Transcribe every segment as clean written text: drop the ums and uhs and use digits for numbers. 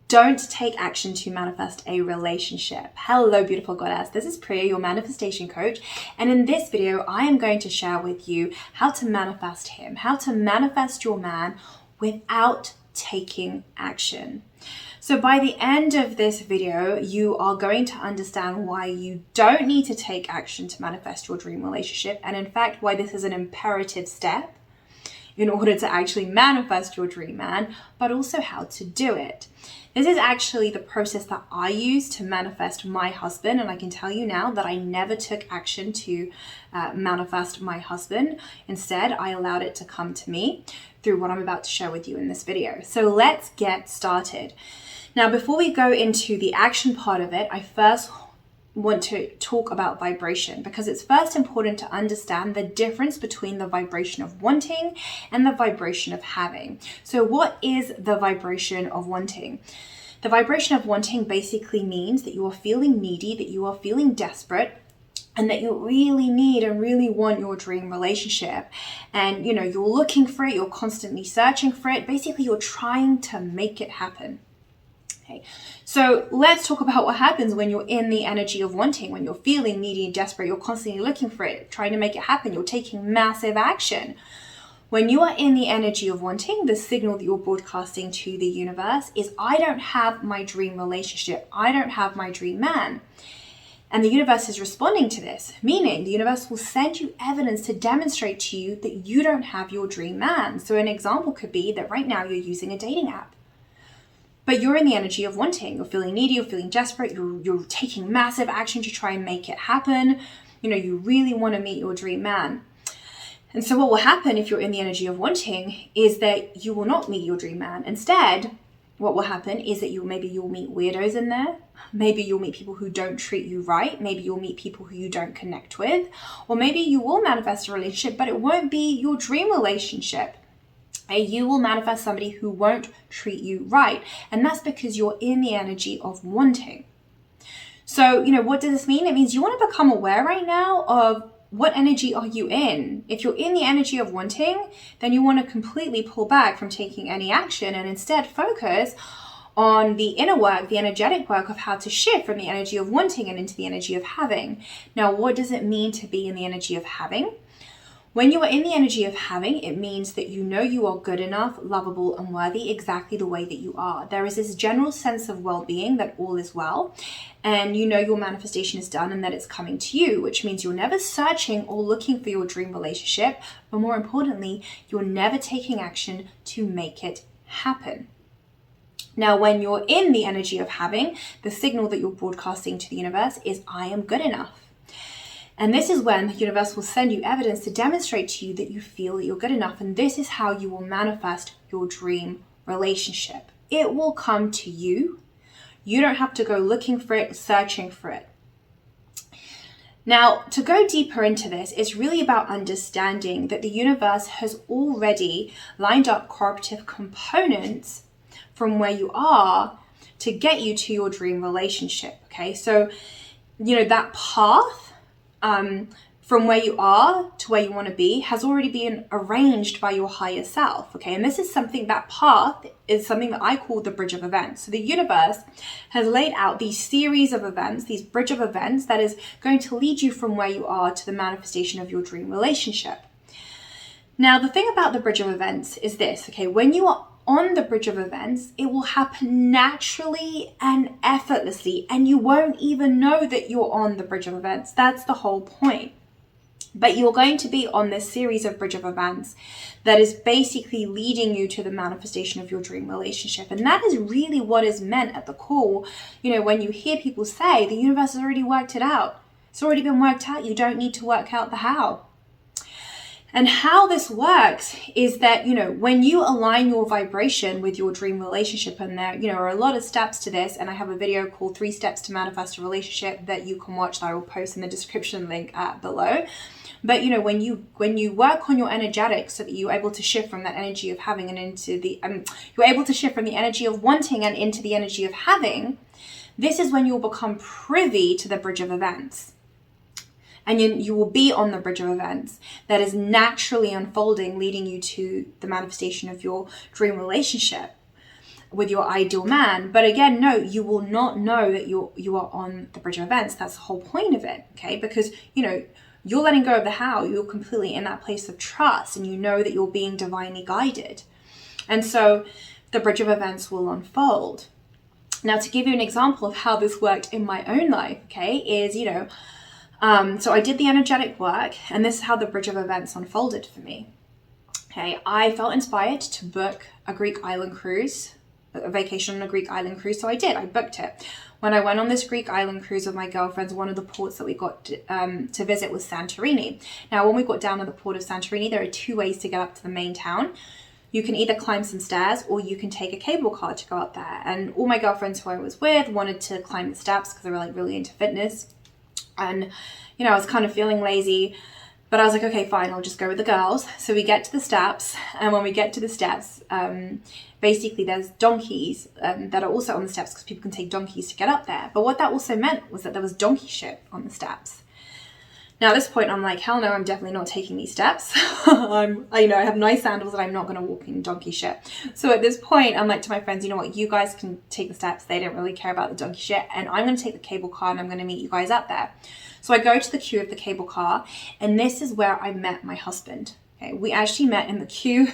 Don't take action to manifest a relationship. Hello, beautiful goddess. This is Priya, your manifestation coach. And in this video, I am going to share with you how to manifest him, how to manifest your man without taking action. So by the end of this video, you are going to understand why you don't need to take action to manifest your dream relationship. And in fact, why this is an imperative step in order to actually manifest your dream man, but also how to do it. This is actually the process that I use to manifest my husband, and I can tell you now that I never took action to manifest my husband. Instead, I allowed it to come to me through what I'm about to share with you in this video. So let's get started. Now, before we go into the action part of it, I first want to talk about vibration, because it's first important to understand the difference between the vibration of wanting and the vibration of having. So what is the vibration of wanting? The vibration of wanting basically means that you are feeling needy, that you are feeling desperate, and that you really need and really want your dream relationship. And you're looking for it, you're constantly searching for it. Basically, you're trying to make it happen. Okay, so let's talk about what happens when you're in the energy of wanting, when you're feeling needy and desperate, you're constantly looking for it, trying to make it happen, you're taking massive action. When you are in the energy of wanting, the signal that you're broadcasting to the universe is, I don't have my dream relationship, I don't have my dream man. And the universe is responding to this, meaning the universe will send you evidence to demonstrate to you that you don't have your dream man. So an example could be that right now you're using a dating app, but you're in the energy of wanting. You're feeling needy, you're feeling desperate, you're taking massive action to try and make it happen. You really want to meet your dream man. And so what will happen if you're in the energy of wanting is that you will not meet your dream man. Instead, what will happen is that you'll meet weirdos in there. Maybe you'll meet people who don't treat you right. Maybe you'll meet people who you don't connect with. Or maybe you will manifest a relationship, but it won't be your dream relationship. You will manifest somebody who won't treat you right. And that's because you're in the energy of wanting. So, what does this mean? It means you want to become aware right now of what energy are you in. If you're in the energy of wanting, then you want to completely pull back from taking any action and instead focus on the inner work, the energetic work of how to shift from the energy of wanting and into the energy of having. Now, what does it mean to be in the energy of having? When you are in the energy of having, it means that you are good enough, lovable, and worthy exactly the way that you are. There is this general sense of well-being that all is well, and your manifestation is done and that it's coming to you, which means you're never searching or looking for your dream relationship, but more importantly, you're never taking action to make it happen. Now, when you're in the energy of having, the signal that you're broadcasting to the universe is, I am good enough. And this is when the universe will send you evidence to demonstrate to you that you feel that you're good enough. And this is how you will manifest your dream relationship. It will come to you. You don't have to go looking for it, searching for it. Now, to go deeper into this, it's really about understanding that the universe has already lined up correlative components from where you are to get you to your dream relationship. Okay, so, that path from where you are to where you want to be has already been arranged by your higher self. Okay, and this is that path is something that I call the bridge of events. So the universe has laid out these series of events, these bridge of events that is going to lead you from where you are to the manifestation of your dream relationship. Now, the thing about the bridge of events is this, okay, when you are on the bridge of events, it will happen naturally and effortlessly, and you won't even know that you're on the bridge of events. That's the whole point. But you're going to be on this series of bridge of events that is basically leading you to the manifestation of your dream relationship. And that is really what is meant at the core. When you hear people say, the universe has already worked it out. It's already been worked out. You don't need to work out the how. And how this works is that, when you align your vibration with your dream relationship, and there, are a lot of steps to this, and I have a video called 3 Steps to Manifest a Relationship that you can watch that I will post in the description link below. But, when you work on your energetics so that you're able to shift from that energy of having and into the, you're able to shift from the energy of wanting and into the energy of having, this is when you'll become privy to the bridge of events. And you will be on the bridge of events that is naturally unfolding, leading you to the manifestation of your dream relationship. with your ideal man. But again, no, you will not know that you are on the bridge of events. That's the whole point of it, okay? Because, you know, you're letting go of the how. You're completely in that place of trust, and you know that you're being divinely guided. And so the bridge of events will unfold. Now, to give you an example of how this worked in my own life, okay, is, you know, so I did the energetic work, and this is how the bridge of events unfolded for me. Okay, I felt inspired to book a Greek island cruise, a vacation on a Greek island cruise, so I did. I booked it. When I went on this Greek island cruise with my girlfriends, one of the ports that we got to visit was Santorini. Now, when we got down to the port of Santorini, there are 2 ways to get up to the main town. You can either climb some stairs, or you can take a cable car to go up there. And all my girlfriends who I was with wanted to climb the steps because they were like really into fitness. And, you know, I was kind of feeling lazy, but I was like, okay, fine, I'll just go with the girls. So we get to the steps, and when we get to the steps, basically there's donkeys that are also on the steps because people can take donkeys to get up there. But what that also meant was that there was donkey shit on the steps. Now, at this point, I'm like, hell no, I'm definitely not taking these steps. I have nice sandals, and I'm not going to walk in donkey shit. So at this point, I'm like to my friends, you know what, you guys can take the steps. They don't really care about the donkey shit. And I'm going to take the cable car, and I'm going to meet you guys up there. So I go to the queue of the cable car, and this is where I met my husband. Okay, we actually met in the queue.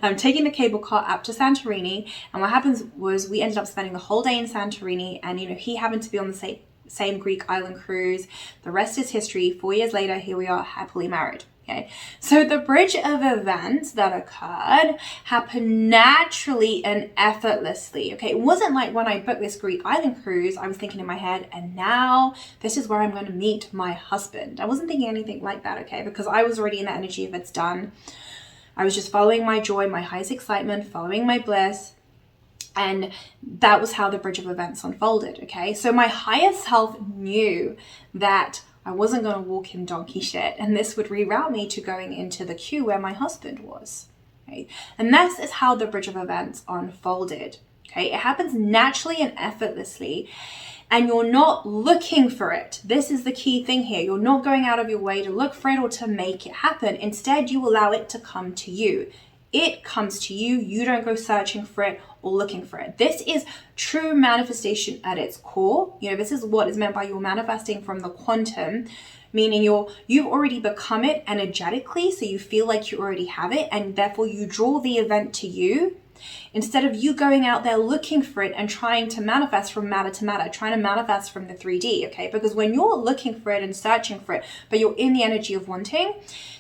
I'm taking the cable car up to Santorini. And what happens was we ended up spending the whole day in Santorini. And, you know, he happened to be on the same Greek island cruise. The rest is history. 4 years later, here we are happily married. Okay, so the bridge of events that occurred happened naturally and effortlessly. Okay, it wasn't like when I booked this Greek island cruise, I was thinking in my head, and now this is where I'm going to meet my husband. I wasn't thinking anything like that, okay, because I was already in that energy of it's done. I was just following my joy, my highest excitement, following my bliss. And that was how the bridge of events unfolded, okay? So my higher self knew that I wasn't going to walk in donkey shit, and this would reroute me to going into the queue where my husband was, okay? And this is how the bridge of events unfolded, okay? It happens naturally and effortlessly, and you're not looking for it. This is the key thing here. You're not going out of your way to look for it or to make it happen. Instead, you allow it to come to you. It comes to you. You don't go searching for it or looking for it. This is true manifestation at its core. You know, this is what is meant by you're manifesting from the quantum, meaning you've already become it energetically, so you feel like you already have it, and therefore you draw the event to you instead of you going out there looking for it and trying to manifest from matter to matter, trying to manifest from the 3D, okay? Because when you're looking for it and searching for it, but you're in the energy of wanting,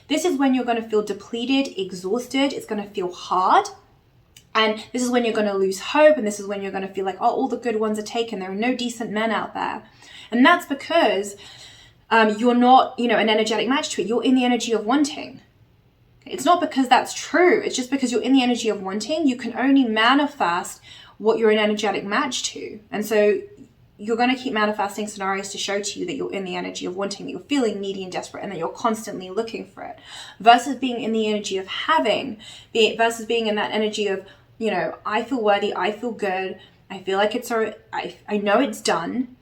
this is when you're going to feel depleted, exhausted. It's going to feel hard. And this is when you're going to lose hope. And this is when you're going to feel like, oh, all the good ones are taken. There are no decent men out there. And that's because you're not, you know, an energetic match to it. You're in the energy of wanting. It's not because that's true. It's just because you're in the energy of wanting. You can only manifest what you're an energetic match to. And so you're going to keep manifesting scenarios to show to you that you're in the energy of wanting, that you're feeling needy and desperate, and that you're constantly looking for it, versus being in the energy of having, versus being in that energy of, you know, I feel worthy, I feel good, I feel like I know it's done.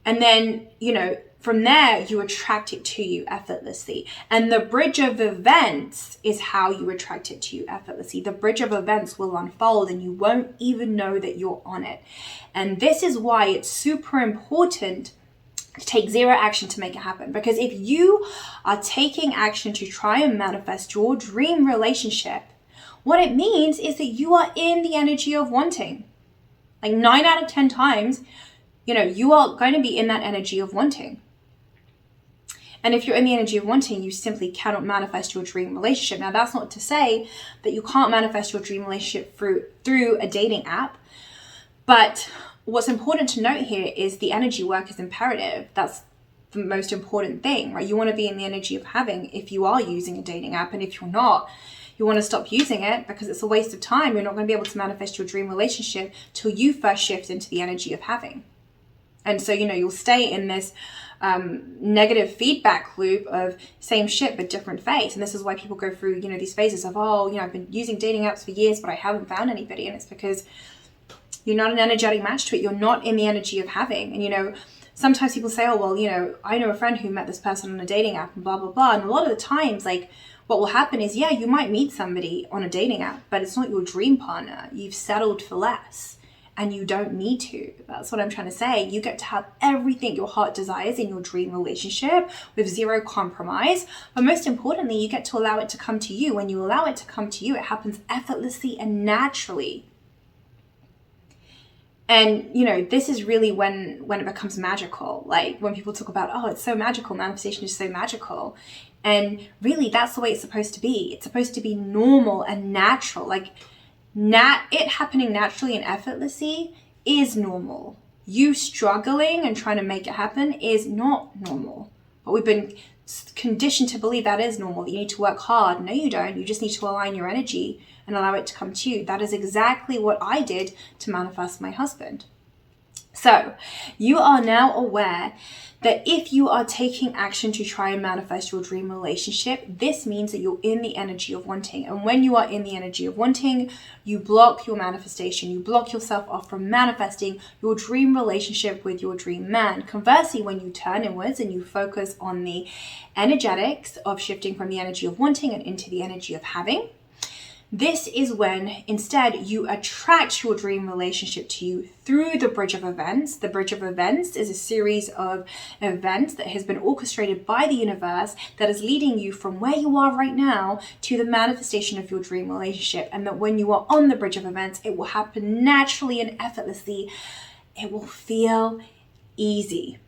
And then, you know, from there, you attract it to you effortlessly. And the bridge of events is how you attract it to you effortlessly. The bridge of events will unfold and you won't even know that you're on it. And this is why it's super important to take zero action to make it happen. Because if you are taking action to try and manifest your dream relationship, what it means is that you are in the energy of wanting. Like 9 out of 10 times, you know, you are going to be in that energy of wanting. And if you're in the energy of wanting, you simply cannot manifest your dream relationship. Now, that's not to say that you can't manifest your dream relationship through a dating app. But what's important to note here is the energy work is imperative. That's the most important thing, right? You want to be in the energy of having if you are using a dating app. And if you're not, you want to stop using it because it's a waste of time. You're not going to be able to manifest your dream relationship till you first shift into the energy of having. And so, you know, you'll stay in this negative feedback loop of same shit but different phase. And this is why people go through, you know, these phases of, oh, you know, I've been using dating apps for years, but I haven't found anybody. And it's because you're not an energetic match to it. You're not in the energy of having. And, you know, sometimes people say, oh, well, you know, I know a friend who met this person on a dating app and blah, blah, blah. And a lot of the times, like, what will happen is, yeah, you might meet somebody on a dating app, but it's not your dream partner. You've settled for less and you don't need to. That's what I'm trying to say. You get to have everything your heart desires in your dream relationship with zero compromise. But most importantly, you get to allow it to come to you. When you allow it to come to you, it happens effortlessly and naturally. And, you know, this is really when it becomes magical. Like when people talk about, oh, it's so magical, manifestation is so magical. And really, that's the way it's supposed to be. It's supposed to be normal and natural. Like it happening naturally and effortlessly is normal. You struggling and trying to make it happen is not normal. But we've been conditioned to believe that is normal, that you need to work hard. No, you don't. You just need to align your energy and allow it to come to you. That is exactly what I did to manifest my husband. So you are now aware that if you are taking action to try and manifest your dream relationship, this means that you're in the energy of wanting. And when you are in the energy of wanting, you block your manifestation. You block yourself off from manifesting your dream relationship with your dream man. Conversely, when you turn inwards and you focus on the energetics of shifting from the energy of wanting and into the energy of having, this is when instead you attract your dream relationship to you through the bridge of events. The bridge of events is a series of events that has been orchestrated by the universe that is leading you from where you are right now to the manifestation of your dream relationship. And that when you are on the bridge of events, it will happen naturally and effortlessly. It will feel easy.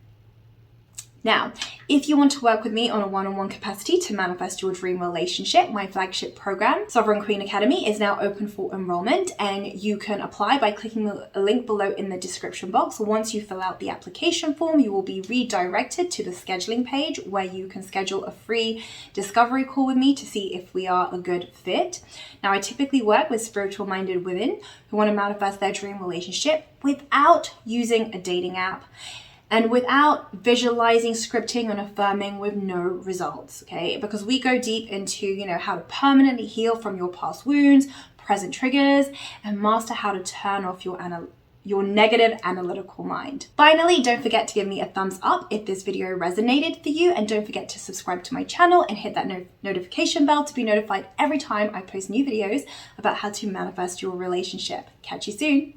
Now, if you want to work with me on a one-on-one capacity to manifest your dream relationship, my flagship program, Sovereign Queen Academy, is now open for enrollment, and you can apply by clicking the link below in the description box. Once you fill out the application form, you will be redirected to the scheduling page where you can schedule a free discovery call with me to see if we are a good fit. Now, I typically work with spiritual-minded women who want to manifest their dream relationship without using a dating app and without visualizing, scripting, and affirming with no results, okay? Because we go deep into, you know, how to permanently heal from your past wounds, present triggers, and master how to turn off your negative analytical mind. Finally, don't forget to give me a thumbs up if this video resonated for you, and don't forget to subscribe to my channel and hit that notification bell to be notified every time I post new videos about how to manifest your relationship. Catch you soon.